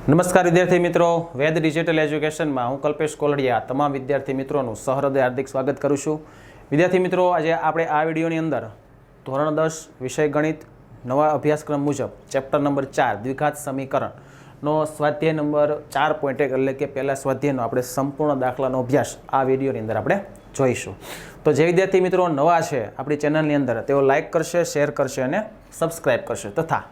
નમસ્કાર વિદ્યાર્થી મિત્રો, વેદ ડિજિટલ એજ્યુકેશનમાં હું કલ્પેશ કોલડિયા તમામ વિદ્યાર્થી મિત્રોનું સહૃદય હાર્દિક સ્વાગત કરું છું. વિદ્યાર્થી મિત્રો, આજે આપણે આ વિડીયોની અંદર ધોરણ 10 વિષય ગણિત નવા અભ્યાસક્રમ મુજબ ચેપ્ટર નંબર 4 દ્વિઘાત સમીકરણનો સ્વાધ્યાય નંબર 4.1 એટલે કે પહેલા સ્વાધ્યાયનો આપણે સંપૂર્ણ દાખલાનો અભ્યાસ આ વિડીયોની અંદર આપણે જોઈશું. તો જે વિદ્યાર્થી મિત્રો નવા છે આપણી ચેનલની અંદર તેઓ લાઇક કરશે, શેર કરશે અને સબસ્ક્રાઈબ કરશે તથા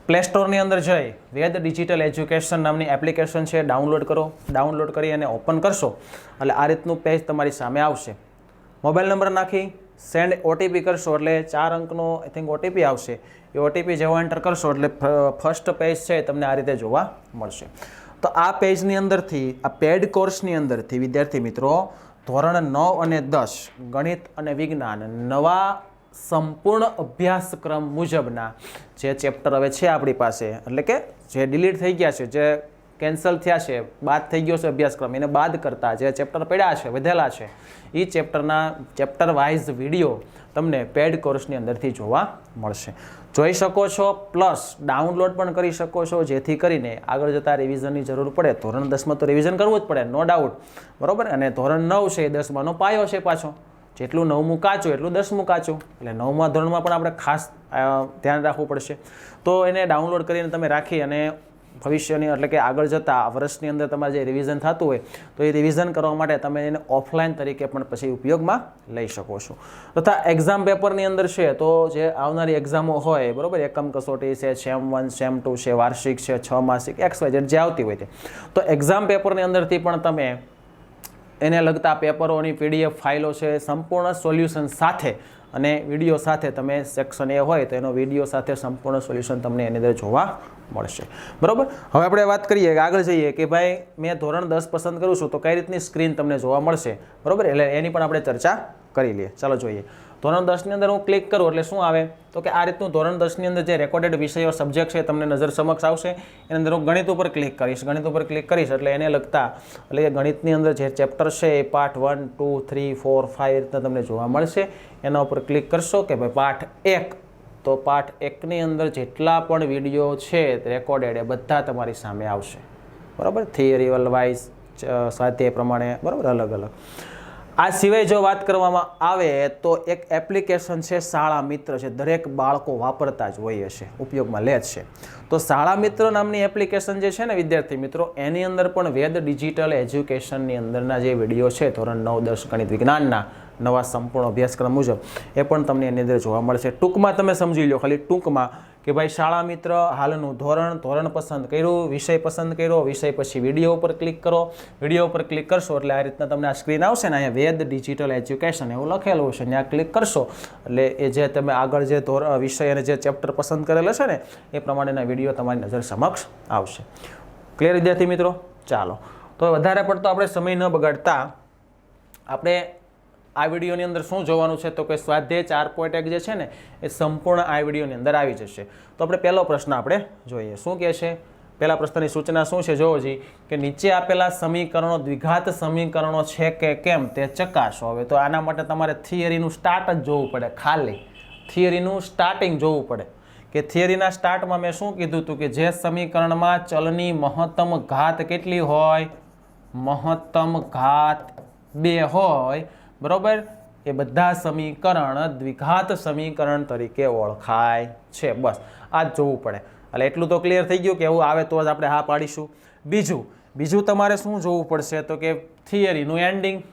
પ્લે સ્ટોરની અંદર જઈ વેદ ડિજિટલ એજ્યુકેશન નામની એપ્લિકેશન છે, ડાઉનલોડ કરો. ડાઉનલોડ કરી અને ઓપન કરશો એટલે આ રીતનું પેજ તમારી સામે આવશે. મોબાઈલ નંબર નાખી સેન્ડ ઓટીપી કરશો એટલે 4 અંકનો આઈ થિંક ઓટીપી આવશે. એ ઓટીપી જેવો એન્ટર કરશો એટલે ફર્સ્ટ પેજ છે તમને આ રીતે જોવા મળશે. તો આ પેજની અંદરથી, આ પેડ કોર્સની અંદરથી વિદ્યાર્થી મિત્રો ધોરણ 9 અને 10 ગણિત અને વિજ્ઞાન નવા સંપૂર્ણ અભ્યાસક્રમ મુજબના જે ચેપ્ટર હવે છે આપણી પાસે, એટલે કે જે ડિલીટ થઈ ગયા છે, જે કેન્સલ થયા છે, બાદ થઈ ગયો છે અભ્યાસક્રમ, એને બાદ કરતાં જે ચેપ્ટર પડ્યા છે, વધેલા છે, એ ચેપ્ટર વાઇઝ વિડીયો તમને પેડ કોર્સની અંદરથી જોવા મળશે. જોઈ શકો છો, પ્લસ ડાઉનલોડ પણ કરી શકો છો, જેથી કરીને આગળ જતાં રિવિઝનની જરૂર પડે. ધોરણ 10માં તો રિવિઝન કરવું જ પડે, નો ડાઉટ, બરાબર. અને ધોરણ 9 છે એ 10માંનો પાયો છે પાછો. જેટલું 9મું કાચું એટલું 10મું કાચું, એટલે 9મા ધોરણમાં પણ આપણે ખાસ ધ્યાન રાખવું પડશે. તો એને ડાઉનલોડ કરીને તમે રાખી અને ભવિષ્યની એટલે કે આગળ જતાં વર્ષની અંદર તમારે જે રિવિઝન થતું હોય તો એ રિવિઝન કરવા માટે તમે એને ઓફલાઈન તરીકે પણ પછી ઉપયોગમાં લઈ શકો છો. તથા એક્ઝામ પેપરની અંદર છે તો જે આવનારી એક્ઝામો હોય, બરાબર, એકમ કસોટી છે, સેમ 1, સેમ 2 છે, વાર્ષિક છે, 6 માસિક, XYZ જે આવતી હોય તે, તો એક્ઝામ પેપરની અંદરથી પણ તમે એને લગતા પેપરોની PDF ફાઇલો છે, સંપૂર્ણ સોલ્યુશન સાથે અને વિડીયો સાથે તમે સેક્શન એ હોય તો એનો વિડીયો સાથે સંપૂર્ણ સોલ્યુશન તમને એની અંદર જોવા મળશે, બરાબર. હવે આપણે વાત કરીએ કે આગળ જઈએ કે ભાઈ મેં ધોરણ 10 પસંદ કરું છું તો કઈ રીતની સ્ક્રીન તમને જોવા મળશે, બરાબર. એટલે એની પણ આપણે ચર્ચા કરી લઈએ. ચાલો જોઈએ. ધોરણ 10ની અંદર હું ક્લિક કરું એટલે શું આવે તો કે આ રીતનું ધોરણ 10ની અંદર જે રેકોર્ડેડ વિષયો સબ્જેક્ટ છે તમને નજર સમક્ષ આવશે. એની અંદર હું ગણિત ઉપર ક્લિક કરીશ. ગણિત ઉપર ક્લિક કરીશ એટલે એને લગતા, એટલે ગણિતની અંદર જે ચેપ્ટર છે એ પાર્ટ 1, 2, 3, 4, 5 રીતના તમને જોવા મળશે. એના ઉપર ક્લિક કરશો કે ભાઈ પાર્ટ 1, તો પાર્ટ 1ની અંદર જેટલા પણ વિડીયો છે રેકોર્ડેડ એ બધા તમારી સામે આવશે, બરાબર. થિયરી વાઇઝ, સ્વાધ્યાય પ્રમાણે, બરાબર, અલગ અલગ. આ સિવાય જો વાત કરવામાં આવે તો એક એપ્લિકેશન છે શાળા મિત્ર છે, દરેક બાળકો વાપરતા જ હોય હશે, ઉપયોગમાં લે જ છે. તો શાળા મિત્ર નામની એપ્લિકેશન જે છે ને વિદ્યાર્થી મિત્રો, એની અંદર પણ વેદ ડિજિટલ એજ્યુકેશનની અંદરના જે વિડીયો છે ધોરણ 9, 10 ગણિત વિજ્ઞાનના નવા સંપૂર્ણ અભ્યાસક્રમ મુજબ એ પણ તમને એની અંદર જોવા મળશે. ટૂંકમાં તમે સમજી લો, ખાલી ટૂંકમાં કે ભાઈ શાળા મિત્ર, હાલનું ધોરણ પસંદ કર્યું, વિષય પસંદ કર્યો, વિષય પછી વિડીયો ઉપર ક્લિક કરો. વિડીયો ઉપર ક્લિક કરશો એટલે આ રીતના તમને આ સ્ક્રીન આવશે ને, અહીંયા વેદ ડિજિટલ એજ્યુકેશન એવું લખેલું છે, ત્યાં ક્લિક કરશો એટલે એ જે તમે આગળ જે વિષય અને જે ચેપ્ટર પસંદ કરેલો છે ને એ પ્રમાણેના વિડીયો તમારી નજર સમક્ષ આવશે. ક્લિયર વિદ્યાર્થી મિત્રો? ચાલો, તો વધારે પડતો આપણે સમય ન બગાડતા આપણે આ વિડીયોની અંદર શું જોવાનું છે તો કે સ્વાધ્યાય 4.1 જે છે ને એ સંપૂર્ણ આ વિડીયોની અંદર આવી જશે. તો આપણે પહેલો પ્રશ્ન આપણે જોઈએ. શું કહે છે? પહેલા પ્રશ્નની સૂચના શું છે જોવો જી, કે નીચે આપેલા સમીકરણો દ્વિઘાત સમીકરણો છે કે કેમ તે ચકાસો. હવે તો આના માટે તમારે થિયરીનું સ્ટાર્ટ જ જોવું પડે, ખાલી થિયરીનું સ્ટાર્ટિંગ જોવું પડે. કે થિયરીના સ્ટાર્ટમાં મેં શું કીધું હતું કે જે સમીકરણમાં ચલની મહત્તમ ઘાત કેટલી હોય, મહત્તમ ઘાત 2 હોય, બરોબર, એ બધા સમીકરણ દ્વિઘાત સમીકરણ તરીકે ઓળખાય છે. બસ આ જ જોવું પડે. એટલે એટલું તો ક્લિયર થઈ ગયું કે એવું આવે તો જ આપણે હા પાડીશું. બીજું તમારે શું જોવું પડશે તો કે થિયરીનું એન્ડિંગ,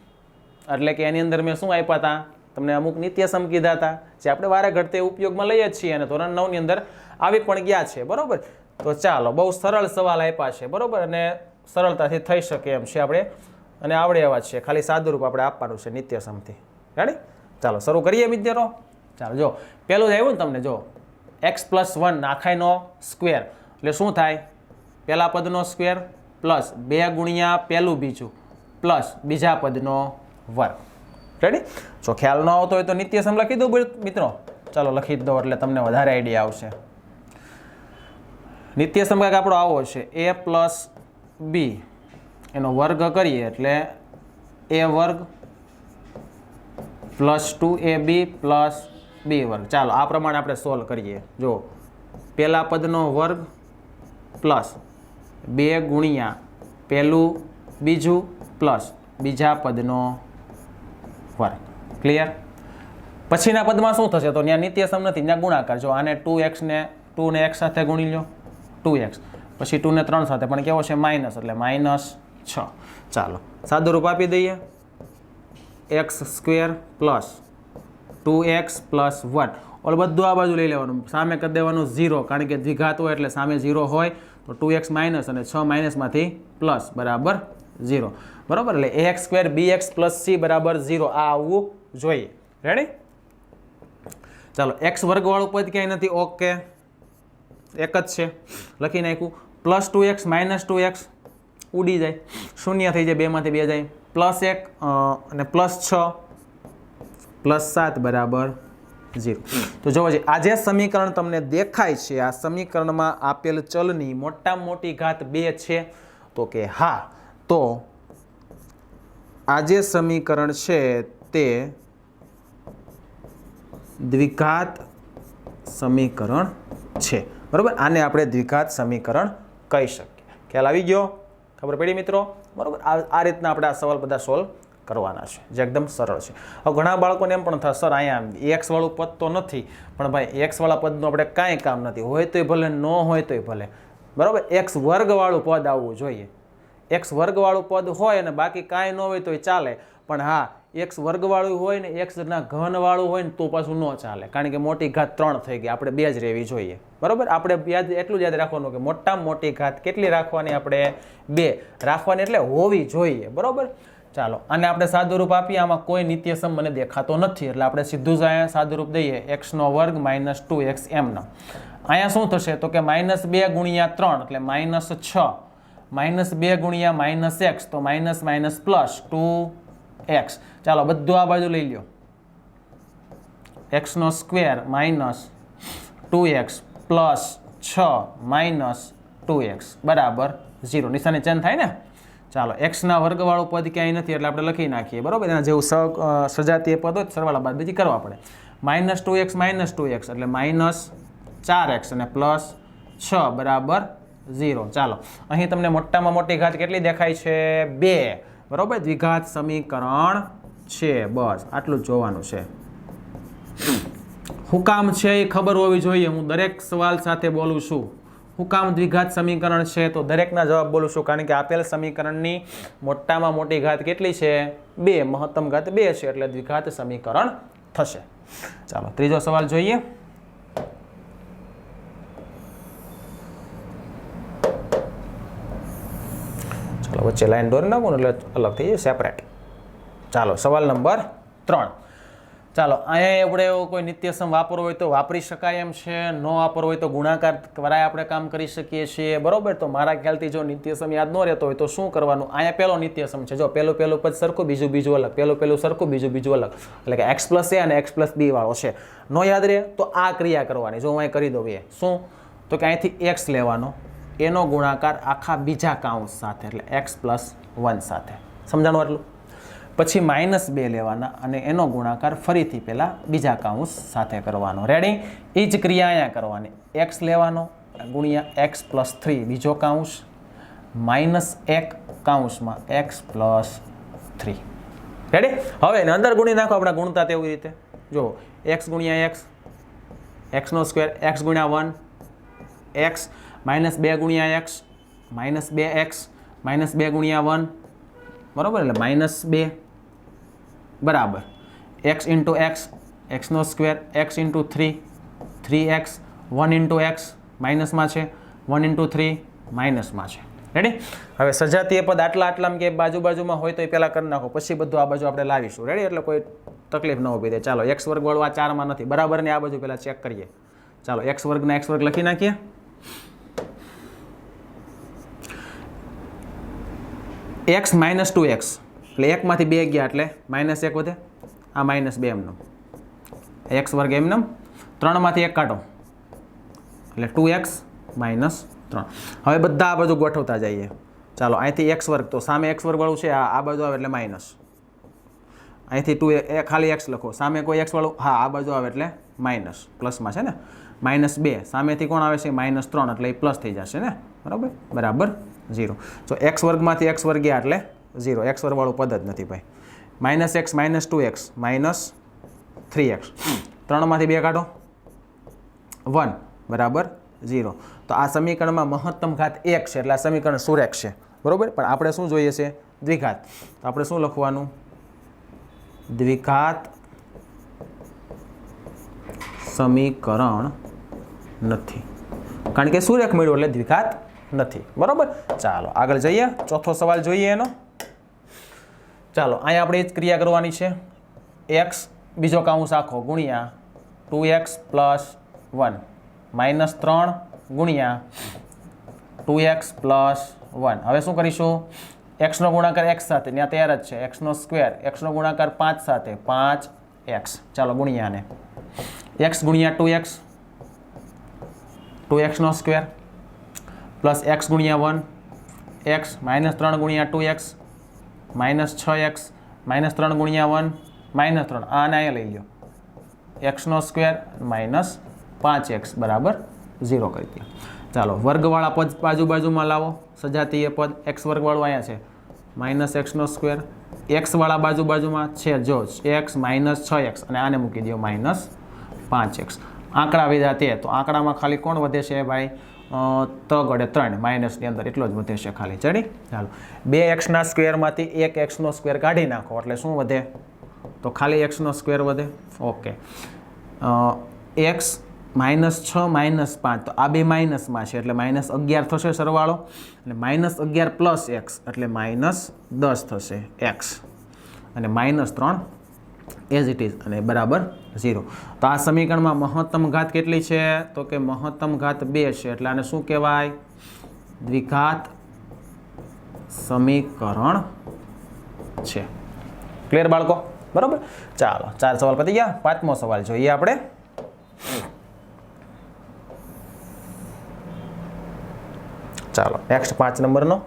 એટલે કે એની અંદર મેં શું આપ્યા હતા તમને, અમુક નિત્યસમ કીધા હતા જે આપણે વારે ઘડતે ઉપયોગમાં લઈએ જ છીએ અને ધોરણ 9ની અંદર આવી પણ ગયા છે, બરોબર. તો ચાલો, બહુ સરળ સવાલ આપ્યા છે, બરોબર, અને સરળતાથી થઈ શકે એમ છે આપણે, અને આવડે એવા છે, ખાલી સાદુરૂપ આપણે આપવાનું છે નિત્યસમથી. રેડી? ચાલો શરૂ કરીએ મિત્રો. ચાલો જો પહેલું જ આવ્યું ને તમને, જો x+1 આખાઈનો સ્ક્વેર એટલે શું થાય, પહેલા પદનો સ્ક્વેર પ્લસ 2 ગુણ્યા પહેલું બીજું પ્લસ બીજા પદનો વર્ગ. રેડી? જો ખ્યાલ ન આવતો હોય તો નિત્યસમ લખી દઉં મિત્રો. ચાલો લખી દો એટલે તમને વધારે આઈડિયા આવશે. નિત્યસમ કાંઈક આપણો આવો છે, a+b એનો વર્ગ કરીએ એટલે a વર્ગ પ્લસ 2ab પ્લસ b વર્ગ. ચાલો આ પ્રમાણે આપણે સોલ્વ કરીએ. જો પહેલા પદનો વર્ગ પ્લસ 2 ગુણ્યા પહેલું બીજું પ્લસ બીજા પદનો વર્ગ. ક્લિયર? પછીના પદમાં શું થશે? તો ત્યાં નિત્યસમ નથી, ત્યાં ગુણાકાર. જો આને 2x ને 2 ને x સાથે ગુણી લો, 2x, પછી 2 ને 3 સાથે પણ કેવો છે? માઇનસ, એટલે -6. ચાલો સાદું રૂપ આપી દઈએ. x² plus 2x plus 1. All બધું આ બાજુ લઈ લેવાનું, સામે કરી દેવાનું 0, કારણ કે દ્વિઘાત હોય એટલે સામે 0 હોય તો 2x માઇનસ અને 6 માઇનસમાંથી પ્લસ બરાબર 0. બરાબર? એટલે ax² bx પ્લસ c બરાબર 0 આ આવવું જોઈએ. રેડી? ચાલો x વર્ગવાળું પદ ક્યાંય નથી. ઓકે, એક જ છે, લખી નાખ્યું. પ્લસ 2x માઇનસ 2x ઉડી જાય, શૂન્ય થઈ જાય, 2 માંથી 2 જાય. પ્લસ 1 અને પ્લસ 6 પ્લસ 7 બરાબર 0. તો જોવો છે આ જે સમીકરણ તમને દેખાય છે, આ સમીકરણમાં આપેલ ચલની મોટામાં મોટી ઘાત 2 છે. તો કે હા, તો આ જે સમીકરણ છે તે દ્વિઘાત સમીકરણ છે. બરાબર? આને આપણે દ્વિઘાત સમીકરણ કહી શકીએ. ખ્યાલ આવી ગયો? ખબર પડી મિત્રો? બરાબર? આ રીતના આપણે આ સવાલ બધા સોલ્વ કરવાના છે, જે એકદમ સરળ છે. હવે ઘણા બાળકોને એમ પણ થાય, સર અહીંયા એક્સ વાળું પદ તો નથી, પણ ભાઈ એક્સ વાળા પદનું આપણે કાંઈ કામ નથી, હોય તોય ભલે, ન હોય તોય ભલે. બરાબર? એક્સ વર્ગવાળું પદ આવવું જોઈએ. એક્સ વર્ગવાળું પદ હોય અને બાકી કાંઈ ન હોય તોય ચાલે, પણ હા એક્સ વર્ગવાળું હોય ને એક્સના ઘનવાળું હોય ને તો પાછું ન ચાલે, કારણ કે મોટી ઘાત 3 થઈ ગઈ, આપણે 2 જ રહેવી જોઈએ. બરાબર? આપણે એટલું જ યાદ રાખવાનું કે મોટામાં મોટી ઘાત કેટલી રાખવાની? આપણે 2 રાખવાની, એટલે હોવી જોઈએ. બરાબર? ચાલો આને આપણે સાદુરૂપ આપીએ. આમાં કોઈ નિત્યસમ મને દેખાતો નથી, એટલે આપણે સીધું જ અહીંયા સાદુરૂપ દઈએ. x² - 2x એમનો. અહીંયા શું થશે? તો કે -2 ગુણ્યા 3 એટલે -6, -2 ગુણ્યા -x તો માઇનસ પ્લસ 2x. ચાલો બધું આ બાજુ લઈ લ્યો. x² - 2x પ્લસ 6 - 2x બરાબર 0. નિશાની ચેન્જ થાય ને? ચાલો એક્સના વર્ગવાળું પદ ક્યાંય નથી, એટલે આપણે લખી નાખીએ. બરાબર? એના જેવું સજાતીય પદ હોય સરવાળા બાદ બીજી કરવા પડે. -2x - 2x એટલે -4x અને પ્લસ 6 બરાબર 0. ચાલો અહીં તમને મોટામાં મોટી ઘાત કેટલી દેખાય છે? 2. બરાબર? દ્વિઘાત સમીકરણ છે. બસ આટલું જ જોવાનું છે. હું કામ છે એ ખબર હોવી જોઈએ. હું દરેક સવાલ સાથે બોલું છું. હું કામ દ્વિઘાત સમીકરણ છે તો દરેકના જવાબ બોલું છું, કારણ કે આપેલ સમીકરણની મોટામાં મોટી ઘાત કેટલી છે? 2. મહત્તમ ઘાત 2 છે, એટલે દ્વિઘાત સમીકરણ થશે. ચાલો ત્રીજો સવાલ જોઈએ. ચાલો વચ્ચે લાઈન દોરી નાખું એટલે અલગ થઈ જાય, સેપરેટ. ચાલો સવાલ નંબર 3. ચાલો અહીંયા આપણે એવો કોઈ નિત્યસમ વાપરવો હોય તો વાપરી શકાય એમ છે, ન વાપરવો હોય તો ગુણાકાર દ્વારા આપણે કામ કરી શકીએ છીએ. બરોબર? તો મારા ખ્યાલથી જો નિત્યસમ યાદ ન રહેતો હોય તો શું કરવાનું? અહીંયા પહેલો નિત્યસમ છે. જો પહેલું પદ સરખું, બીજું અલગ, પહેલું સરખું, બીજું અલગ, એટલે કે x + a અને x + b વાળો છે. ન યાદ રહે તો આ ક્રિયા કરવાની. જો હું અહીં કરી દઉં એ શું? તો કે અહીંથી x લેવાનો, એનો ગુણાકાર આખા બીજા કાઉન્સ સાથે, એટલે x + 1 સાથે. સમજાણું આટલું? પછી -2 લેવાના અને એનો ગુણાકાર ફરીથી પેલા બીજા કાઉન્સ સાથે કરવાનો. રેડી? એ જ ક્રિયા અહીંયા કરવાની. x લેવાનો ગુણ્યા x + 3 બીજો કાઉન્સ, -1 કાઉન્સમાં x + 3. રેડી? હવે એને અંદર ગુણી નાખો આપણે ગુણતા તેવી રીતે. જો x ગુણ્યા x, x² x ગુણ્યા 1 x, -2 ગુણ્યા x, -2x, -2 ગુણ્યા 1. બરાબર? એટલે -2 બરાબર x × x, x² x × 3, 3x, 1 × x માઇનસમાં છે, 1 × 3 માઇનસમાં છે. રેડી? હવે સજાતીય પદ આટલામાં કે બાજુમાં હોય તો એ પહેલાં કરી નાખો, પછી બધું આ બાજુ આપણે લાવીશું. રેડી? એટલે કોઈ તકલીફ ન ઊભી થાય. ચાલો x² વાળું આ 4માં નથી, બરાબર ને આ બાજુ પહેલાં ચેક કરીએ. ચાલો x² ના x² લખી નાખીએ. x - 2x એટલે 1 માંથી 2 ગયા એટલે -1 વધે, આ -2 એમનો, x² એમનો, 3 માંથી 1 કાઢો એટલે 2x - 3. હવે બધા આ બાજુ ગોઠવતા જઈએ. ચાલો અહીંથી x² તો સામે x² વાળું છે, આ બાજુ આવે એટલે માઇનસ. અહીંથી 2 ખાલી x લખો, સામે કોઈ x વાળું, હા આ બાજુ આવે એટલે માઇનસ, પ્લસમાં છે ને. -2 સામેથી કોણ આવે છે? -3 એટલે એ પ્લસ થઈ જશે ને, બરાબર બરાબર 0. જો એક્સ વર્ગમાંથી એક્સ વર્ગ ગયા એટલે 0. એક્સ વર્ગવાળું પદ જ નથી ભાઈ. -x -2x -3x 3માંથી 2 કાઢો 1 બરાબર 0. તો આ સમીકરણમાં મહત્તમ ઘાત 1 છે એટલે આ સમીકરણ સુરેખ છે બરાબર. પણ આપણે શું જોઈએ છે? દ્વિઘાત. તો આપણે શું લખવાનું? દ્વિઘાત સમીકરણ નથી, કારણ કે સુરેખ મળ્યું એટલે દ્વિઘાત નથી બરાબર. ચાલો આગળ જઈએ. ચોથો સવાલ જોઈએ એનો. ચાલો અહીંયા આપણે એ જ ક્રિયા કરવાની છે. x બીજો કાઉન્સ આખો ગુણ્યા 2x + 1 -3 ગુણ્યા 2x + 1. હવે શું કરીશું? x નો ગુણાકાર x સાથે, ત્યાં તૈયાર જ છે. x નો સ્ક્વેર, x નો ગુણાકાર 5 સાથે 5x. ચાલો ગુણ્યાને x ગુણ્યા 2x, 2x નો સ્ક્વેર પ્લસ x ગુણ્યા 1, x -3 ગુણ્યા 2x -6x -3 ગુણ્યા 1 -3. આને અહીંયા લઈ લો. x નો સ્ક્વેર -5x બરાબર 0 કરી દો. ચાલો વર્ગવાળા પદ બાજુમાં લાવો. સજાતીય પદ x વર્ગવાળું અહીંયા છે -x નો સ્ક્વેર. x વાળા બાજુમાં છે જો x -6x અને આને મૂકી દો -5x. આંકડા વધ્યા તે તો આંકડામાં ખાલી કોણ વધે છે ભાઈ? તગડે 3 માઇનસની અંદર એટલો જ વધે છે ખાલી. ચડી. ચાલો 2x ના સ્ક્વેરમાંથી 1x નો સ્ક્વેર કાઢી નાખો એટલે શું વધે? તો ખાલી x નો સ્ક્વેર વધે. ઓકે. x -6 -5 તો આ બે માઇનસમાં છે એટલે -11 થશે સરવાળો. એટલે -11 + x એટલે -10 થશે x અને -3 એઝ ઇટ ઇઝ અને બરાબર 0. તો આ સમીકરણમાં મહત્તમ ઘાત કેટલી છે? તો કે મહત્તમ ઘાત 2 છે એટલે આને શું કહેવાય? દ્વિઘાત સમીકરણ છે. ક્લિયર બાળકો? બરાબર. ચાલો 4 સવાલ પતી ગયા. 5મો સવાલ જોઈએ આપણે. ચાલો નેક્સ્ટ 5 નંબરનો.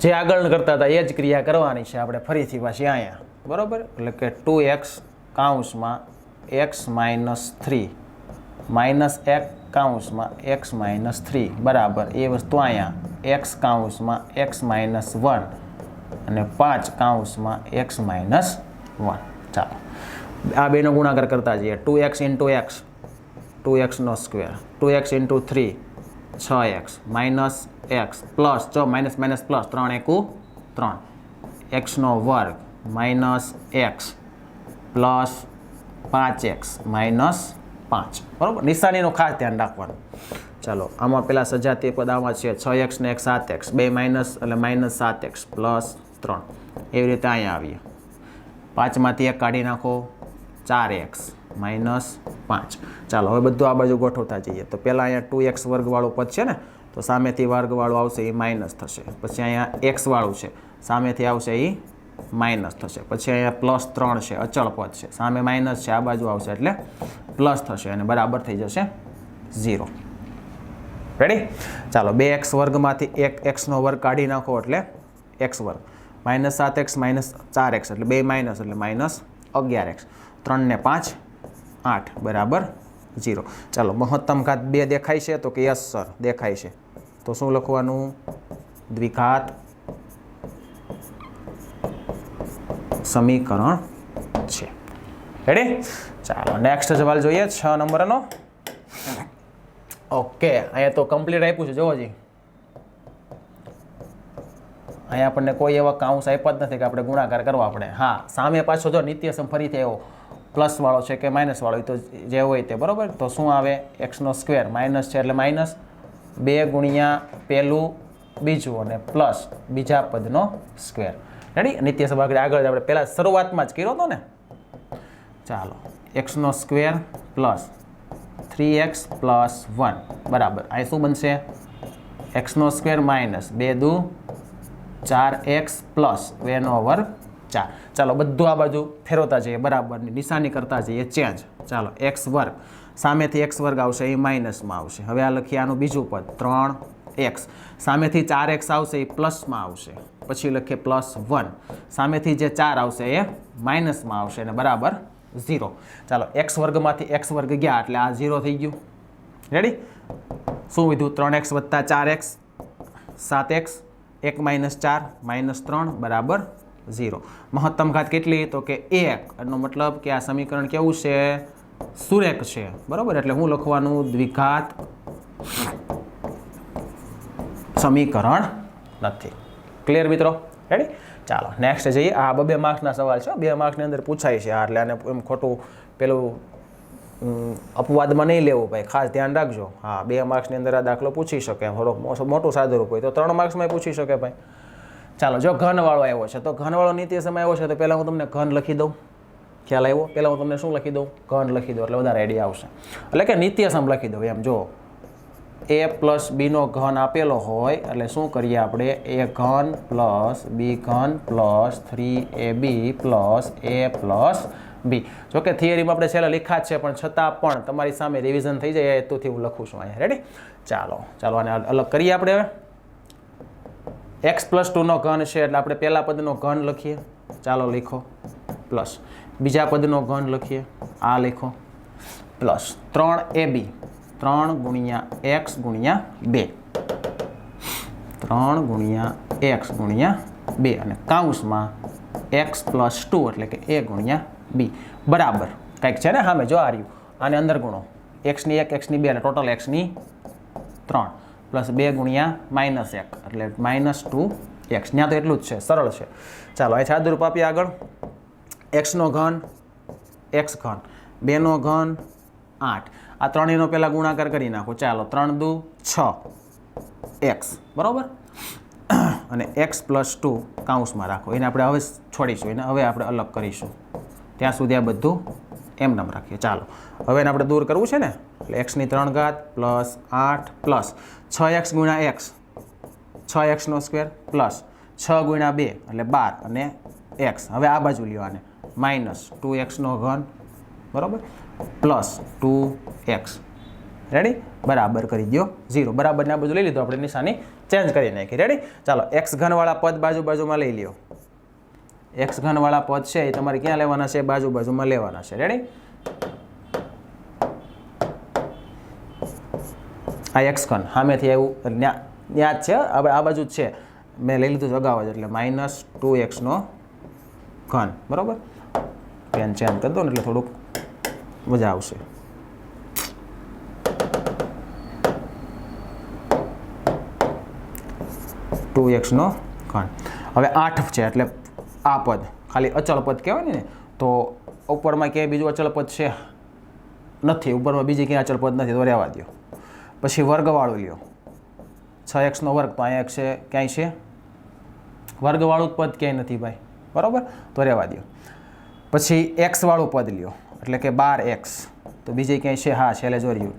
જે આગળ કરતા હતા એ જ ક્રિયા કરવાની છે આપણે ફરીથી પાછી અહીંયા બરાબર. એટલે કે 2x કાઉન્સમાં x - 3 -1 કાઉન્સમાં x - 3 બરાબર એ વસ્તુ અહીંયા x કાઉન્સમાં x - 1 અને 5 કાઉન્સમાં x - 1. ચાલો આ બેનો ગુણાકાર કરતા જઈએ. 2x × x 2x નો square, 2x × 3 6x -x plus જો માઇનસ પ્લસ 3 × 3 x નો વર્ગ -x પ્લસ 5x -5 બરાબર. નિશાનીનું ખાસ ધ્યાન રાખવાનું. ચાલો આમાં પેલા સજાતીય પદ આમાં છે 6x ને 7x, બે માઇનસ એટલે -7x પ્લસ 3. એવી રીતે અહીંયા આવીએ. 5માંથી 1 કાઢી નાખો 4x -5. ચાલો હવે બધું આ બાજુ ગોઠવતા જઈએ. તો પહેલાં અહીંયા 2x વર્ગવાળું પદ છે ને તો સામેથી વર્ગવાળું આવશે એ માઇનસ થશે. પછી અહીંયા x વાળું છે સામેથી આવશે એ માઇનસ થશે. પછી અહીંયા +3 છે અચળ પદ છે સામે માઇનસ છે આ બાજુ આવશે એટલે પ્લસ થશે અને બરાબર થઈ જશે 0. રેડી? ચાલો 2x વર્ગમાંથી 1x નો વર્ગ કાઢી નાખો એટલે x વર્ગ -7x -4x એટલે બે માઇનસ એટલે -11x. 3 ને 5 8 બરાબર 0. ચાલો મહત્તમ ઘાત 2 દેખાય છે તો કે યસ સર દેખાય છે. તો શું લખવાનું? દ્વિઘાત સમીકરણ છે. રેડી? ચાલો નેક્સ્ટ સવાલ જોઈએ 6 નંબરનો. ઓકે અહીંયા તો કમ્પ્લીટ આપ્યું છે. જોવો જી અહીંયા આપણને કોઈ એવા કાઉન્સ આપ્યા જ નથી કે આપણે ગુણાકાર કરવા આપણે. હા સામે પાછો જો નિત્યસમ ફરીથી એવો પ્લસ વાળો છે કે માઇનસ વાળો તો જે હોય તે બરાબર. તો શું આવે? x નો સ્ક્વેર માઇનસ છે એટલે -2 ગુણ્યા પેલું બીજું અને પ્લસ બીજા પદનો સ્ક્વેર. રેડી? નિત્યસમ આગળ આપણે પહેલાં શરૂઆતમાં જ કર્યો હતો ને. ચાલો x નો સ્ક્વેર પ્લસ 3x + 1 બરાબર. અહીં શું બનશે? x નો સ્ક્વેર -2 દુ 4x પ્લસ 2 નો વર્ગ 4. ચાલો બધું આ બાજુ ફેરવતા જઈએ બરાબરની નિશાની કરતા જઈએ ચેન્જ. ચાલો x વર્ગ સામેથી x વર્ગ આવશે એ માઇનસમાં આવશે. હવે આ લખીએ આનું બીજું પદ 3x સામેથી 4x આવશે એ પ્લસમાં આવશે. પછી લખીએ +1 સામેથી જે 4 આવશે એ માઇનસમાં આવશે અને બરાબર 0. ચાલો x વર્ગમાંથી x વર્ગ ગયા એટલે આ 0 થઈ ગયું. રેડી? શું વધ્યું? 3x વત્તા 4x 7x 1 માઇનસ 4 માઇનસ 3 બરાબર 0. મહત્તમ ઘાત કેટલી? તો કે 1. એનો મતલબ કે આ સમીકરણ કેવું છે? સુરેખ છે. બરાબર, એટલે હું લખવાનું દ્વિઘાત સમીકરણ નથી. ક્લિયર મિત્રો? રેડી? ચાલો નેક્સ્ટ જઈએ. આ 2 માર્ક્સના સવાલ છે. 2 માર્ક્સની અંદર પૂછાય છે એટલે આને એમ ખોટું પેલું અપવાદમાં નહીં લેવું ભાઈ, ખાસ ધ્યાન રાખજો. હા, 2 માર્ક્સની અંદર આ દાખલો પૂછી શકે, થોડોક મોટું સાદુરૂપ હોય તો 3 માર્ક્સમાં પૂછી શકે ભાઈ. ચાલો, જો ઘનવાળો આવ્યો છે તો ઘનવાળો નિત્યસમ આવ્યો છે તો પહેલાં હું તમને ઘન લખી દઉં. ખ્યાલ આવ્યો? પહેલાં હું તમને શું લખી દઉં? ઘન લખી દઉં એટલે વધારે આઈડિયા આવશે. એટલે કે નિત્યસમ લખી દઉં એમ. જો a પ્લસ બીનો ઘન આપેલો હોય એટલે શું કરીએ આપણે? a ઘન પ્લસ b ઘન plus 3ab plus a plus b. જોકે થિયરીમાં આપણે છેલ્લા લખ્યા જ છે પણ છતાં પણ તમારી સામે રિવિઝન થઈ જાય એ હેતુથી હું લખું છું અહીંયા. રેડી? ચાલો આને અલગ કરીએ આપણે. હવે x પ્લસ 2નો ઘન છે એટલે આપણે પહેલા પદનો ઘન લખીએ. ચાલો લખો. પ્લસ બીજા પદનો ઘન લખીએ. આ લખો. પ્લસ 3ab 3 ગુણ્યા x ગુણ્યા 2 3 ગુણ્યા x ગુણ્યા 2 અને કાઉન્સમાં x પ્લસ 2 એટલે કે a ગુણ્યા b બરાબર કંઈક છે ને સામે જો આ રહ્યું. આને અંદર ગુણો. x ની 1 x ની 2 એટલે ટોટલ x ની 3 પ્લસ 2 ગુણ્યા માઇનસ 1 એટલે માઇનસ 2x. ત્યાં તો એટલું જ છે, સરળ છે. ચાલો અહીં સાદુરૂપ આપીએ આગળ. xનો ઘન x ઘન, 2નો ઘન 8. આ ત્રણેયનો પહેલાં ગુણાકાર કરી નાખો. ચાલો 3 દુ 6x બરાબર અને x પ્લસ 2 કાઉન્સમાં રાખો. એને આપણે હવે છોડીશું, એને હવે આપણે અલગ કરીશું. ત્યાં સુધી આ બધું એમનામ રાખીએ. ચાલો હવે એને આપણે દૂર કરવું છે ને એટલે x ની 3 ઘાત પ્લસ 8 પ્લસ 6x ગુણ્યા x 6x નો સ્ક્વેર પ્લસ 6 ગુણ્યા 2 એટલે 12 અને x. હવે આ બાજુ લ્યો આને માઇનસ 2x નો ઘન બરાબર પ્લસ 2x. રેડી? બરાબર કરી દો 0. બરાબર ને આ બાજુ લઈ લીધો આપણે, નિશાની ચેન્જ કરી નાખી. રેડી? ચાલો x ઘનવાળા પદ બાજુમાં લઈ લ્યો. x ઘનવાળા પદ છે એ તમારે ક્યાં લેવાના છે? બાજુમાં લેવાના છે. રેડી? આ x ઘન સામેથી આવ્યું ત્યાં જ છે, આપણે આ બાજુ જ છે, મેં લઈ લીધું અગાઉ જ એટલે માઇનસ 2x નો ઘન બરાબર. પેન ચેન્જ કરી દો ને એટલે થોડુંક મજા આવશે. ટુ x નો ઘન. હવે 8 છે એટલે આ પદ ખાલી અચળ પદ કહેવાય ને, તો ઉપરમાં ક્યાંય બીજું અચળ પદ છે નથી, ઉપરમાં બીજી ક્યાંય અચળ પદ નથી તો રહેવા દો. પછી વર્ગવાળું લ્યો. 6x નો વર્ગ તો અહીંયા છે, ક્યાંય છે વર્ગવાળું પદ ક્યાંય નથી ભાઈ બરાબર, તો રહેવા દો. પછી x વાળું પદ લ્યો એટલે કે 12x તો બીજે ક્યાંય છે? હા, છેલ્લે જોઈ રહ્યું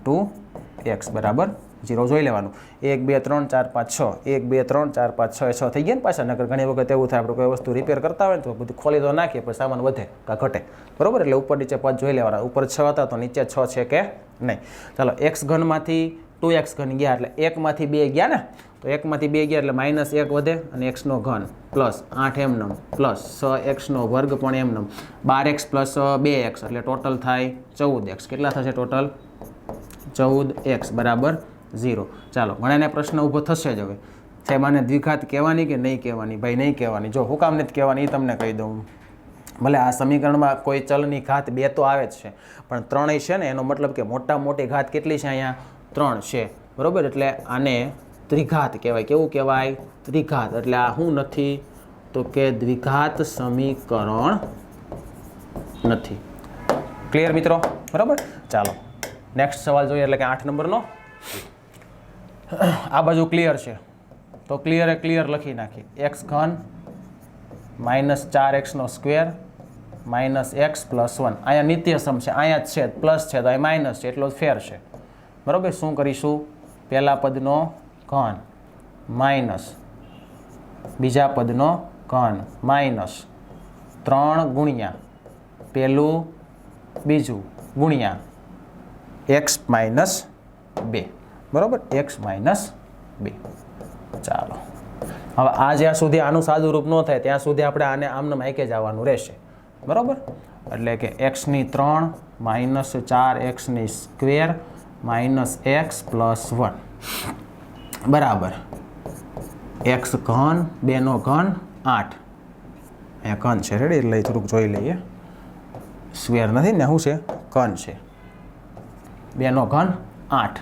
2x બરાબર 0 જોઈ લેવાનું. 1 2 3 4 5 6 1 2 3 4 5 6 6 થઈ ગયા ને પાછા. નકર ઘણી વખત એવું થાય આપણે કોઈ વસ્તુ રિપેર કરતા હોય ને તો બધું ખોલી તો નાખીએ પણ સામાન વધે કાં ઘટે બરાબર, એટલે ઉપર નીચે પદ જોઈ લેવાના. ઉપર 6 હતા તો નીચે 6 છે કે નહીં. ચાલો x ઘનમાંથી 2x ઘન ગયા એટલે 1 માંથી 2 ગયા ને, તો 1 માંથી 2 ગયા એટલે માઇનસ 1 વધે અને x નો ઘન પ્લસ 8 એમનમ પ્લસ 6x નો વર્ગ પણ એમનમ 12x પ્લસ 2x એટલે ટોટલ થાય 14x. કેટલા થશે ટોટલ? 14x બરાબર 0. ચાલો ઘણાને પ્રશ્ન ઊભો થશે જ હવે, સાહેબ આને દ્વિઘાત કહેવાની કે નહીં કહેવાની? ભાઈ નહીં કહેવાની. જો હું કામ નથી કહેવાની એ તમને કહી દઉં. ભલે આ સમીકરણમાં કોઈ ચલની ઘાત 2 તો આવે જ છે પણ 3 છે ને, એનો મતલબ કે મોટી ઘાત કેટલી છે? અહીંયા 3 છે બરાબર, એટલે આને ત્રિઘાત કહેવાય. કેવું કહેવાય? ત્રિઘાત. એટલે આ શું નથી? તો કે દ્વિઘાત સમીકરણ નથી. ક્લિયર મિત્રો? બરાબર. ચાલો નેક્સ્ટ સવાલ જોઈએ એટલે કે 8 નંબરનો. આ બાજુ ક્લિયર છે તો ક્લિયર લખી નાખી. x ઘન માઇનસ 4x નો સ્ક્વેર માઇનસ x પ્લસ 1. અહીંયા નિત્યસમ છે, અહીંયા જ છે પ્લસ છે તો અહીં માઇનસ છે, એટલો જ ફેર છે બરાબર. શું કરીશું? પહેલા પદનો ઘન માઇનસ બીજા પદનો ઘન માઇનસ 3 ગુણ્યા પહેલું બીજું ગુણ્યા x માઇનસ 2 બરાબર, x માઇનસ 2. ચાલો હવે આ જ્યાં સુધી આનું સાદું રૂપ ન થાય ત્યાં સુધી આપણે આને આમને માયકે જ આવવાનું રહેશે બરાબર. એટલે કે x ની 3 માઇનસ 4x ની સ્ક્વેર માઇનસ x પ્લસ 1. બરાબર x ઘન 2નો ઘન 8 અહીંયા ઘન છે રેડી એટલે થોડુંક જોઈ લઈએ સ્ક્વેર નથી ને શું છે ઘન છે 2નો ઘન 8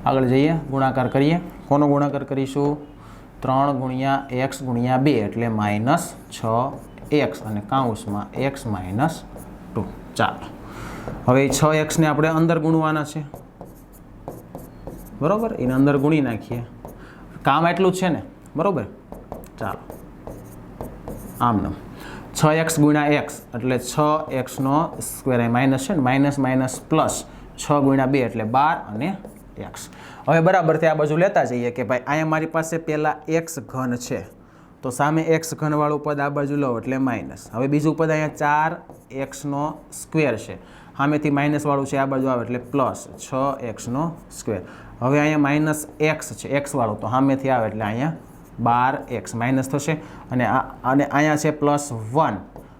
આગળ જઈએ ગુણાકાર કરીએ કોનો ગુણાકાર કરીશું 3 ગુણ્યા x ગુણ્યા 2 એટલે -6x અને કાઉન્સમાં x - 2 ચાલો હવે 6x ને આપણે અંદર ગુણવાના છે બરાબર એને અંદર ગુણી નાખીએ કામ એટલું જ છે ને બરાબર ચાલો આમ 6x ગુણ્યા x એટલે 6x નો સ્ક્વેર એ માઇનસ છે ને માઇનસ પ્લસ 6 ગુણ્યા 2 એટલે 12 અને x હવે બરાબરથી આ બાજુ લેતા જઈએ કે ભાઈ અહીંયા મારી પાસે પહેલાં x ઘન છે તો સામે x ઘનવાળું પદ આ બાજુ લો એટલે માઇનસ હવે બીજું પદ અહીંયા 4x નો સ્ક્વેર છે સામેથી માઇનસવાળું છે આ બાજુ આવે એટલે પ્લસ 6x નો સ્ક્વેર હવે અહીંયા -x છે x વાળું તો સામેથી આવે એટલે અહીંયા 12x માઇનસ થશે અને અહીંયા છે +1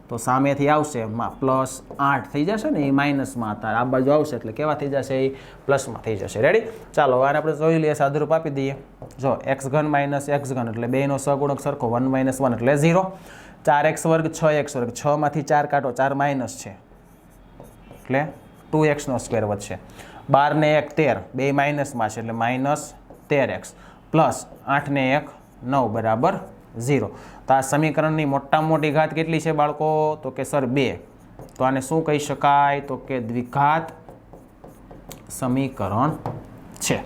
તો સામેથી આવશે +8 થઈ જશે ને એ માઇનસમાં અત્યારે આ બાજુ આવશે એટલે કેવા થઈ જશે એ પ્લસમાં થઈ જશે રેડી ચાલો આને આપણે જોઈ લઈએ સાદુરૂપ આપી દઈએ જો x ઘન - x ઘન એટલે 2નો સહગુણક સરખો 1 - 1 એટલે 0 4x વર્ગ 6x વર્ગ 6 માંથી 4 કાઢો 4 માઇનસ છે એટલે 2x નો સ્ક્વેર વધશે 12 ને 1 13 બે માઇનસમાં છે એટલે -13x પ્લસ 8 ને 1 9 બરાબર 0 તો આ સમીકરણની મોટામાં મોટી ઘાત કેટલી છે બાળકો તો કે સર 2 તો આને શું કહી શકાય તો કે દ્વિઘાત સમીકરણ છે